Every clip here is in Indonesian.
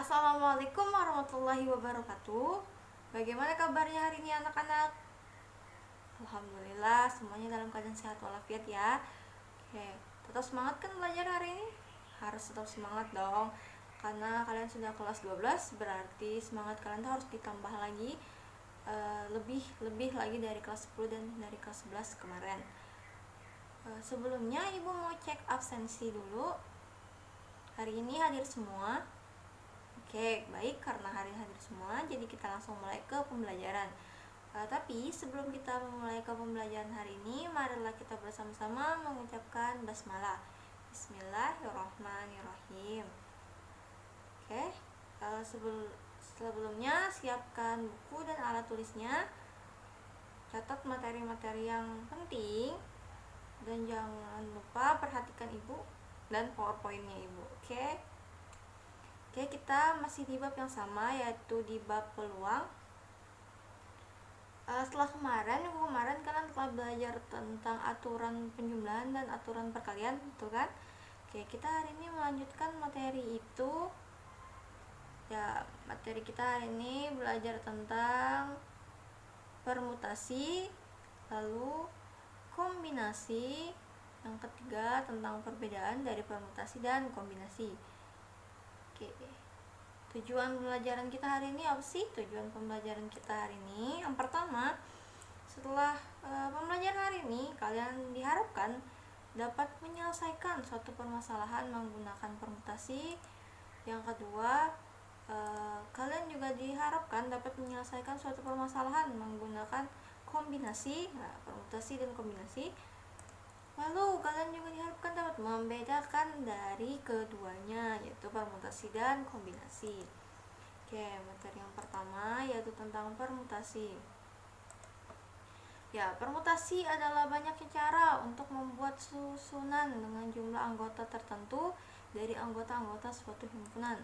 Assalamualaikum warahmatullahi wabarakatuh. Bagaimana kabarnya hari ini anak-anak? Alhamdulillah semuanya dalam keadaan sehat walafiat ya. Oke, tetap semangat kan belajar hari ini? Harus tetap semangat dong. Karena kalian sudah kelas 12, berarti semangat kalian tuh harus ditambah lagi, lebih lagi dari kelas 10 dan dari kelas 11 kemarin. Sebelumnya ibu mau cek absensi dulu. Hari ini hadir semua. Oke, baik, karena hadir semua, jadi kita langsung mulai ke pembelajaran. Tapi sebelum kita memulai ke pembelajaran hari ini, marilah kita bersama-sama mengucapkan basmalah. Bismillahirrahmanirrahim. Oke, sebelumnya siapkan buku dan alat tulisnya. Catat materi-materi yang penting dan jangan lupa perhatikan ibu dan powerpointnya ibu. Oke, kita masih di bab yang sama, yaitu di bab peluang. Setelah kemarin kalian telah belajar tentang aturan penjumlahan dan aturan perkalian, betul kan? Oke, kita hari ini melanjutkan materi itu. Ya, materi kita hari ini belajar tentang permutasi, lalu kombinasi, yang ketiga tentang perbedaan dari permutasi dan kombinasi. Oke, tujuan pembelajaran kita hari ini apa sih? Tujuan pembelajaran kita hari ini, yang pertama, setelah pembelajaran hari ini, kalian diharapkan dapat menyelesaikan suatu permasalahan menggunakan permutasi. Yang kedua, kalian juga diharapkan dapat menyelesaikan suatu permasalahan menggunakan kombinasi, permutasi dan kombinasi. Lalu kalian juga diharapkan dapat membedakan dari keduanya, yaitu permutasi dan kombinasi. Oke, materi yang pertama yaitu tentang permutasi. Ya, permutasi adalah banyaknya cara untuk membuat susunan dengan jumlah anggota tertentu dari anggota-anggota suatu himpunan.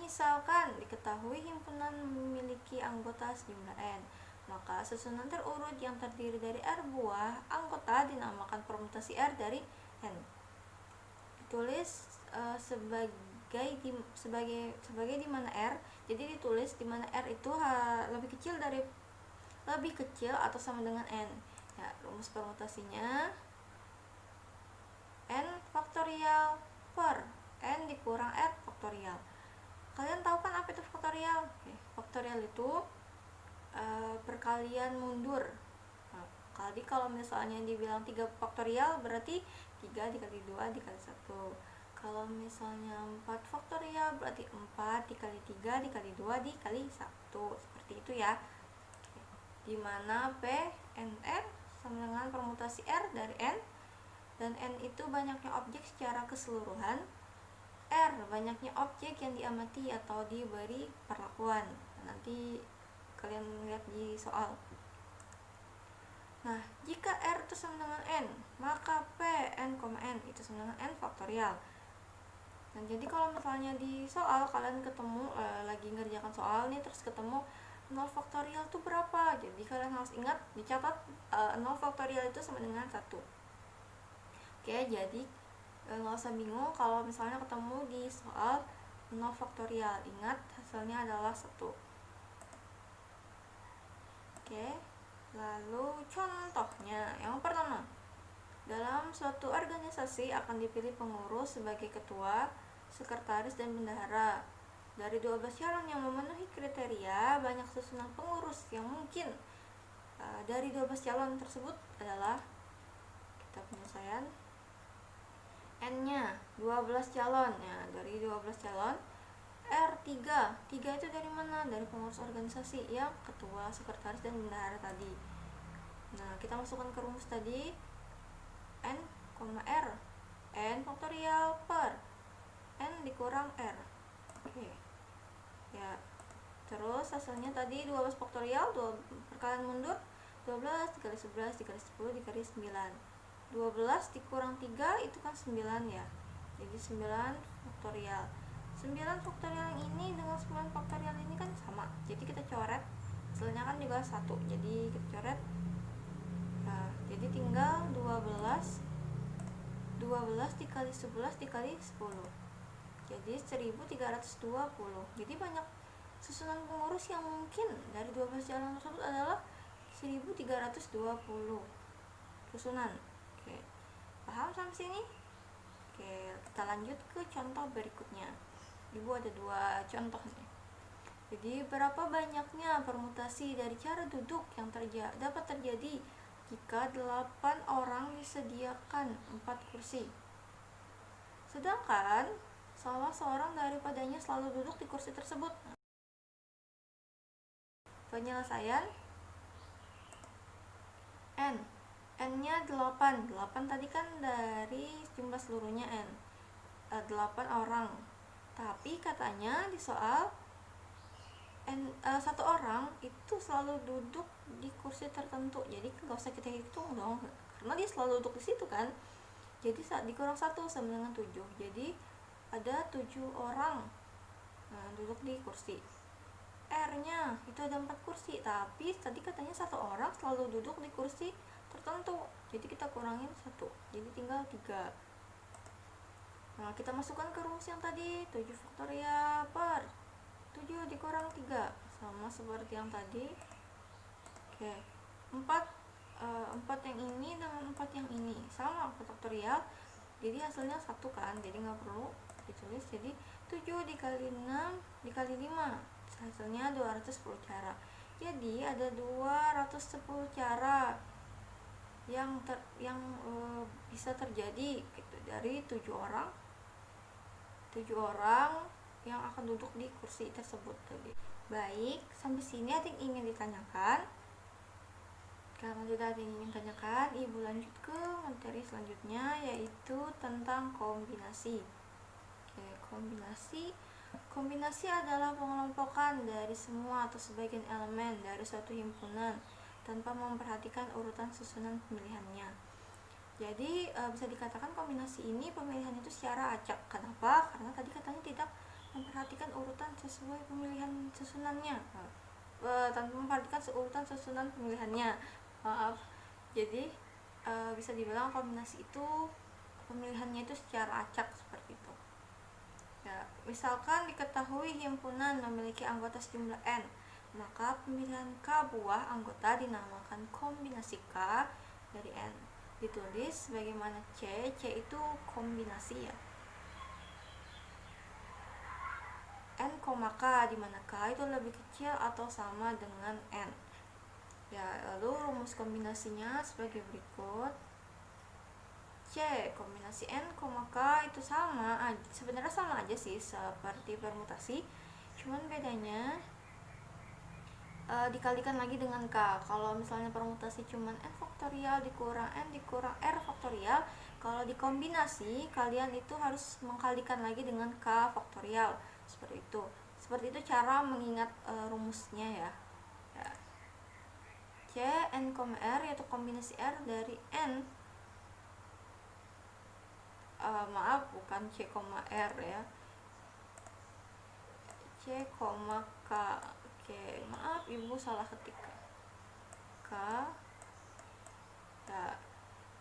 Misalkan diketahui himpunan memiliki anggota sejumlah N, maka susunan terurut yang terdiri dari R buah anggota dinamakan permutasi R dari N. Ditulis sebagai di mana R, jadi ditulis di mana R itu lebih kecil atau sama dengan N. Ya, rumus permutasinya N faktorial per N dikurang R faktorial. Kalian tahu kan apa itu faktorial? Faktorial itu perkalian mundur. Kalau misalnya dibilang 3 faktorial berarti 3 dikali 2 dikali 1. Kalau misalnya 4 faktorial berarti 4 dikali 3 dikali 2 dikali 1. Seperti itu ya. Dimana P, N, R sama dengan permutasi R dari N, dan N itu banyaknya objek secara keseluruhan, R banyaknya objek yang diamati atau diberi perlakuan. Nanti kalian lihat di soal. Nah, jika R itu sama dengan N, maka P, N, N itu sama dengan N faktorial. Nah, jadi kalau misalnya di soal kalian ketemu lagi ngerjakan soal nih, terus ketemu 0 faktorial itu berapa? Jadi kalian harus ingat, dicatat 0 faktorial itu sama dengan 1. Oke, jadi nggak usah bingung kalau misalnya ketemu di soal 0 faktorial. Ingat, hasilnya adalah 1. Oke, lalu contohnya yang pertama, dalam suatu organisasi akan dipilih pengurus sebagai ketua, sekretaris, dan bendahara. Dari 12 calon yang memenuhi kriteria, banyak susunan pengurus yang mungkin. Dari 12 calon tersebut adalah, kita penyelesaian N-nya 12 calon. Ya, dari 12 calon R3 itu dari mana? Dari pengurus organisasi yang ketua, sekretaris, dan bendahara tadi. Nah, kita masukkan ke rumus tadi N, R, N faktorial per N dikurang R. Oke. Ya, terus hasilnya tadi 12 faktorial, 2 perkalian mundur, 12 dikali 11 dikali 10 dikali 9. 12 dikurang 3 itu kan 9 ya. Jadi 9 faktorial. 9 faktorial yang ini dengan 9 faktorial ini kan sama, jadi kita coret, hasilnya kan juga 1, jadi kita coret. Nah, jadi tinggal 12 dikali 11 dikali 10. jadi 1320. Jadi banyak susunan pengurus yang mungkin dari 12 jalan tersebut adalah 1320 susunan. Oke, paham sampai sini? Oke, kita lanjut ke contoh berikutnya. Ibu ada 2 contoh nih. Jadi berapa banyaknya permutasi dari cara duduk yang dapat terjadi jika 8 orang disediakan 4 kursi, sedangkan salah seorang daripadanya selalu duduk di kursi tersebut. Penyelesaian N-nya 8 tadi kan dari jumlah seluruhnya N, 8 orang. Tapi katanya di soal satu orang itu selalu duduk di kursi tertentu, jadi nggak usah kita hitung dong karena dia selalu duduk di situ kan. Jadi saat dikurang 1 sama dengan 7, jadi ada 7 orang duduk di kursi. R-nya itu ada 4 kursi, tapi tadi katanya satu orang selalu duduk di kursi tertentu, jadi kita kurangin 1, jadi tinggal 3. Nah, kita masukkan ke rumus yang tadi, 7 faktorial per 7 dikurang 3 sama seperti yang tadi. Oke, 4 yang ini dengan 4 yang ini sama faktorial, jadi hasilnya 1 kan, jadi nggak perlu ditulis. Jadi 7 dikali 6 dikali 5 hasilnya 210 cara. Jadi ada 210 cara yang bisa terjadi gitu, dari 7 orang yang akan duduk di kursi tersebut tadi. Baik, sampai sini ada yang ingin ditanyakan? Karena tidak ada yang ingin ditanyakan, Ibu lanjut ke materi selanjutnya, yaitu tentang kombinasi. Oke, kombinasi adalah pengelompokan dari semua atau sebagian elemen dari suatu himpunan tanpa memperhatikan urutan susunan pemilihannya. Jadi bisa dikatakan kombinasi ini pemilihan itu secara acak. Kenapa? Karena tadi katanya tidak memperhatikan urutan sesuai pemilihan susunannya, tanpa memperhatikan urutan susunan pemilihannya. Maaf. Jadi bisa dibilang kombinasi itu pemilihannya itu secara acak seperti itu. Ya, misalkan diketahui himpunan memiliki anggota sejumlah N, maka pemilihan K buah anggota dinamakan kombinasi K dari N. Ditulis sebagaimana C itu kombinasi ya. N, K, di mana K itu lebih kecil atau sama dengan N. Ya, lalu rumus kombinasinya sebagai berikut. C, kombinasi N, K itu sebenarnya sama aja sih seperti permutasi, cuman bedanya dikalikan lagi dengan K. Kalau misalnya permutasi cuman N faktorial dikurang N dikurang R faktorial, kalau dikombinasi kalian itu harus mengkalikan lagi dengan K faktorial, seperti itu cara mengingat rumusnya ya. C, N, R yaitu kombinasi R dari N, maaf bukan C, R ya, C, K. Oke, maaf Ibu salah ketik. K ya,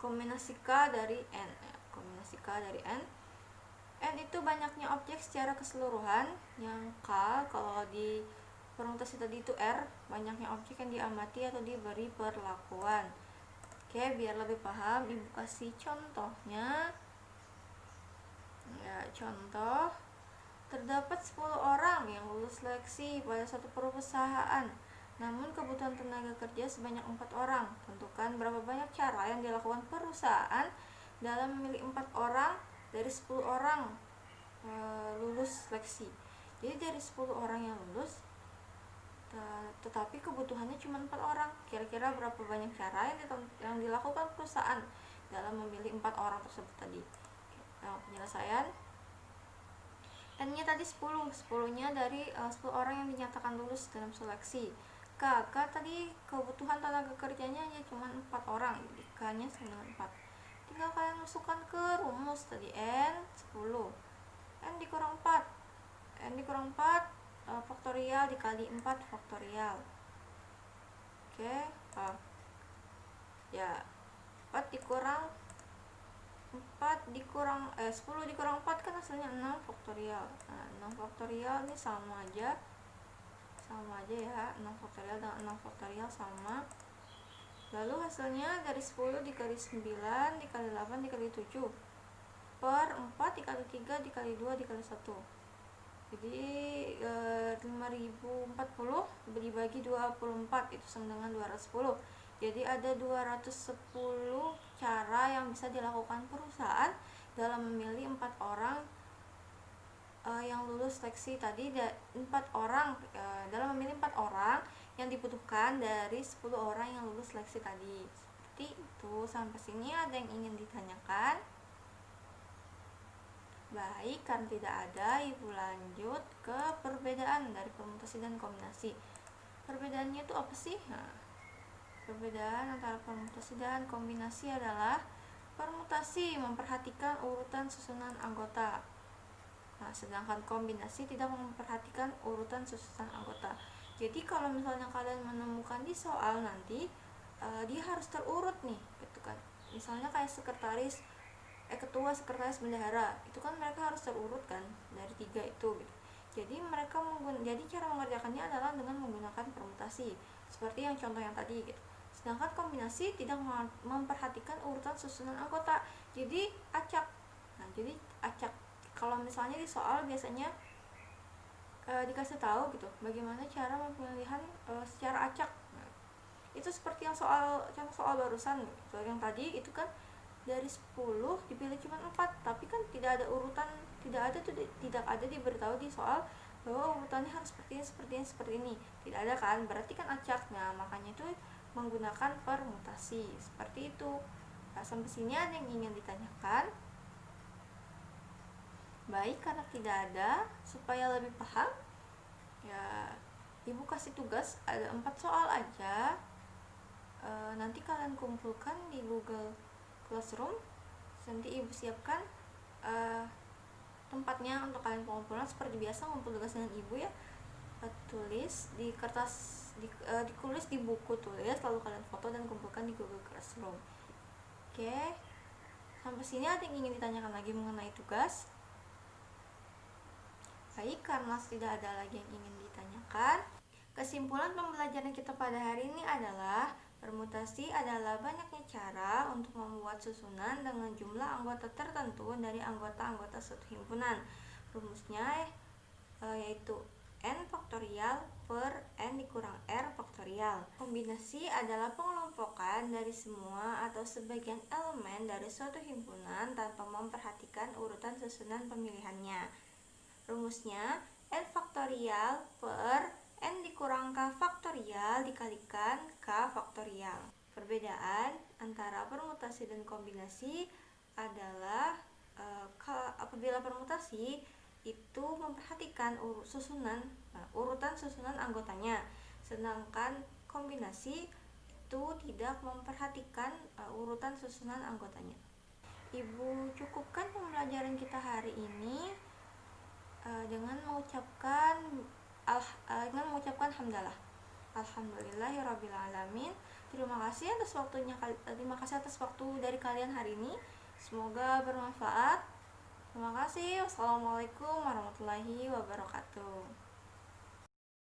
kombinasi K dari N ya. Kombinasi K dari N. N itu banyaknya objek secara keseluruhan, yang K kalau di permutasi tadi itu R, banyaknya objek yang diamati atau diberi perlakuan. Oke, biar lebih paham Ibu kasih contohnya. Ya, contoh, terdapat 10 orang yang lulus seleksi pada suatu perusahaan, namun kebutuhan tenaga kerja sebanyak 4 orang. Tentukan berapa banyak cara yang dilakukan perusahaan dalam memilih 4 orang dari 10 orang lulus seleksi. Jadi dari 10 orang yang lulus, tetapi kebutuhannya cuma 4 orang. Kira-kira berapa banyak cara yang dilakukan perusahaan dalam memilih 4 orang tersebut tadi. Penyelesaian N-nya tadi 10-nya dari 10 orang yang dinyatakan lulus dalam seleksi. K tadi kebutuhan tenaga kerjanya hanya cuma 4 orang, jadi K-nya sama dengan 4. Tinggal kalian masukkan ke rumus tadi, N 10, N dikurang 4 faktorial dikali 4 faktorial. Oke, ya 4 dikurang 10 dikurang 4 kan hasilnya 6 faktorial. Nah, 6 faktorial ini sama aja ya, 6 faktorial dan 6 faktorial sama. Lalu hasilnya dari 10 dikali 9 dikali 8 dikali 7 per 4 dikali 3 dikali 2 dikali 1. Jadi 5040 dibagi 24 itu sama dengan 210. Jadi ada 210 cara yang bisa dilakukan perusahaan dalam memilih 4 orang yang lulus seleksi tadi. 4 orang dalam memilih 4 orang yang dibutuhkan dari 10 orang yang lulus seleksi tadi. Seperti itu. Sampai sini ada yang ingin ditanyakan? Baik, karena tidak ada, ibu lanjut ke perbedaan dari permutasi dan kombinasi. Perbedaannya itu apa sih? Nah, perbedaan antara permutasi dan kombinasi adalah permutasi memperhatikan urutan susunan anggota. Nah, sedangkan kombinasi tidak memperhatikan urutan susunan anggota. Jadi kalau misalnya kalian menemukan di soal nanti dia harus terurut nih, gitu kan. Misalnya kayak ketua, sekretaris, bendahara, itu kan mereka harus terurut kan dari 3 itu gitu. Jadi cara mengerjakannya adalah dengan menggunakan permutasi seperti yang contoh yang tadi gitu. Sedangkan kombinasi tidak memperhatikan urutan susunan anggota, jadi acak. Nah, jadi acak. Kalau misalnya di soal biasanya dikasih tahu gitu bagaimana cara pemilihan secara acak. Nah, itu seperti yang contoh soal barusan gitu. Yang tadi itu kan dari 10 dipilih cuma 4, tapi kan tidak ada diberitahu di soal bahwa urutannya harus seperti ini. Tidak ada kan, berarti kan acak. Nah, makanya itu menggunakan permutasi seperti itu. Nah, sampai sini ada yang ingin ditanyakan? Baik, karena tidak ada, supaya lebih paham ya ibu kasih tugas ada 4 soal aja. Nanti kalian kumpulkan di Google Classroom. Nanti ibu siapkan tempatnya untuk kalian pengumpulan seperti biasa, ngumpul tugas dengan ibu ya. Tulis di kertas, ditulis di buku tulis, lalu kalian foto dan kumpulkan di Google Classroom. Oke, sampai sini ada yang ingin ditanyakan lagi mengenai tugas? Baik, karena tidak ada lagi yang ingin ditanyakan, kesimpulan pembelajaran kita pada hari ini adalah permutasi adalah banyaknya cara untuk membuat susunan dengan jumlah anggota tertentu dari anggota-anggota suatu himpunan. Rumusnya yaitu n faktorial per n dikurang r faktorial. Kombinasi adalah pengelompokan dari semua atau sebagian elemen dari suatu himpunan tanpa memperhatikan urutan susunan pemilihannya. Rumusnya n faktorial per n dikurang k faktorial dikalikan k faktorial. Perbedaan antara permutasi dan kombinasi adalah apabila permutasi itu memperhatikan urutan susunan anggotanya, sedangkan kombinasi itu tidak memperhatikan urutan susunan anggotanya. Ibu cukupkan pembelajaran kita hari ini dengan mengucapkan hamdalah. Alhamdulillahirrabbilalamin. Terima kasih atas waktu dari kalian hari ini. Semoga bermanfaat. Terima kasih. Wassalamualaikum warahmatullahi wabarakatuh.